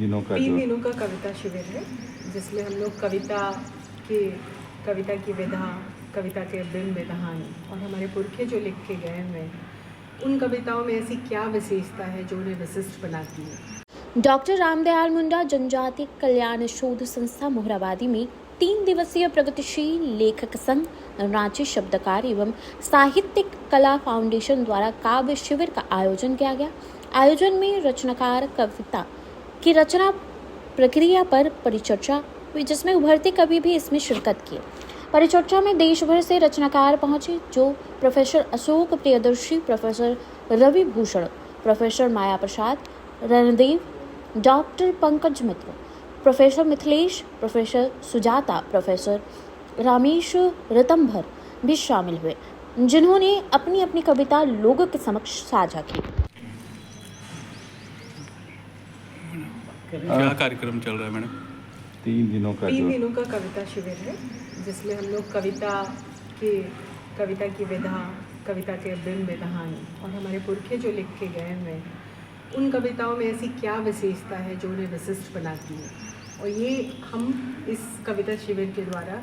दिनों का कविता शिविर है, जिसमें हम लोग कविता की विधा, कविता के बिंब विधान और हमारे पुरखे जो लिख के गए हुए हैं, उन कविताओं में ऐसी क्या विशेषता है जो उन्हें विशिष्ट बनाती है। डॉक्टर रामदयाल मुंडा जनजाति कल्याण शोध संस्था मोहराबादी में 3 दिवसीय प्रगतिशील लेखक संघ, रांची शब्दकार एवं साहित्यिक कला फाउंडेशन द्वारा काव्य शिविर का आयोजन किया गया। आयोजन में रचनाकार कविता की रचना प्रक्रिया पर परिचर्चा हुई, जिसमें उभरते कवि भी इसमें शिरकत किए। परिचर्चा में देश भर से रचनाकार पहुंचे, जो professor Ashok Priyadarshi, professor Ravi Bhushan, professor Maya Prasad Randev, doctor Pankaj Mitra, professor Mithilesh, professor Sujata, professor Ramesh Ritambhar भी शामिल हुए, जिन्होंने अपनी अपनी कविता लोगों के समक्ष साझा की। क्या कार्यक्रम चल रहा है मैडम? 3 दिनों का कविता शिविर है, जिसमें हम लोग कविता की विधा, कविता के बिंब विधान और हमारे पुरखे जो लिख के गए हुए हैं, उन कविताओं में ऐसी क्या विशेषता है जो उन्हें विशिष्ट बनाती है। और ये हम इस कविता शिविर के द्वारा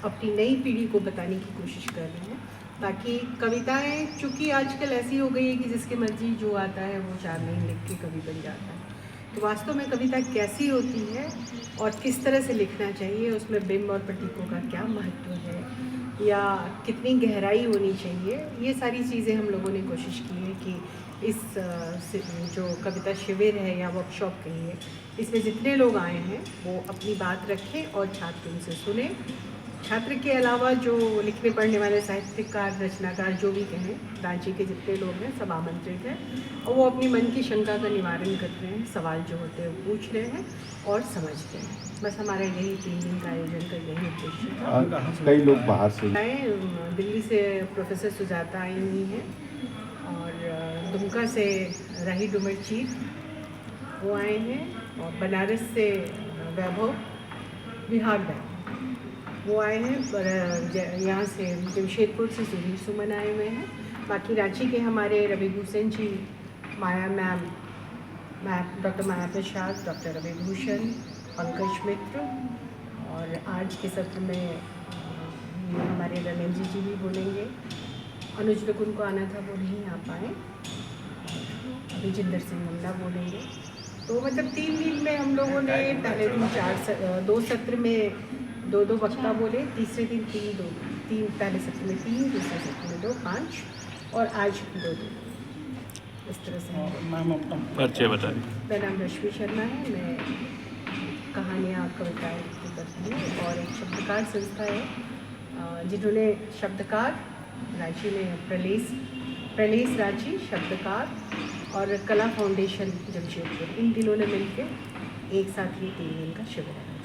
अपनी नई पीढ़ी को बताने की कोशिश कर रहे हैं, ताकि कविताएं, चूँकि आजकल ऐसी हो गई है कि जिसकी मर्जी जो आता है वो 4 लाइन लिख के कवि बन जाता है। तो वास्तव में कविता कैसी होती है और किस तरह से लिखना चाहिए, उसमें बिंब और प्रतीकों का क्या महत्व है या कितनी गहराई होनी चाहिए, ये सारी चीज़ें हम लोगों ने कोशिश की है कि इस जो कविता शिविर है या वर्कशॉप कहिए, इसमें जितने लोग आए हैं वो अपनी बात रखें और छात्र उनसे सुने। छात्र के अलावा जो लिखने पढ़ने वाले साहित्यकार, रचनाकार जो भी कहें, रांची के जितने लोग हैं सब आमंत्रित हैं और वो अपनी मन की शंका का निवारण कर रहे हैं, सवाल जो होते हैं पूछ रहे हैं और समझते हैं। बस हमारा यही 3 दिन का आयोजन का यही उद्देश्य था। कई लोग बाहर से आए, दिल्ली से प्रोफेसर सुजाता आई हुई हैं और दुमका से राही डुमरची वो आए हैं और बनारस से वैभव विहार वो आए हैं, पर यहाँ से जमशेदपुर से सुधीर सुमन आए हुए हैं। बाकी रांची के हमारे रवि भूषण जी, माया मैम, डॉक्टर माया प्रसाद, डॉक्टर रवि भूषण, पंकज मित्र और आज के सत्र में हमारे रणेंद्र जी भी बोलेंगे। अनुज लकुन को आना था, वो नहीं आ पाए। अभिजिंदर सिंह मुंडा बोलेंगे। तो मतलब 3 दिन में हम लोगों ने पहले दिन 2 सत्र में 2 वक्ता बोले, तीसरे दिन 3 पहले सत्र में 3, दूसरे सत्र में 2, 5 और आज 2 इस तरह से। परिचय बताइए। मेरा नाम रश्मि शर्मा है, मैं कहानियाँ कविताएँ लिखती करती हूँ और एक शब्दकार संस्था है जिन्होंने शब्दकार रांची में प्रलेस रांची शब्दकार और कला फाउंडेशन जमशेदपुर, इन तीनों ने मिलकर एक साथ ही 3 दिन का शिविर है।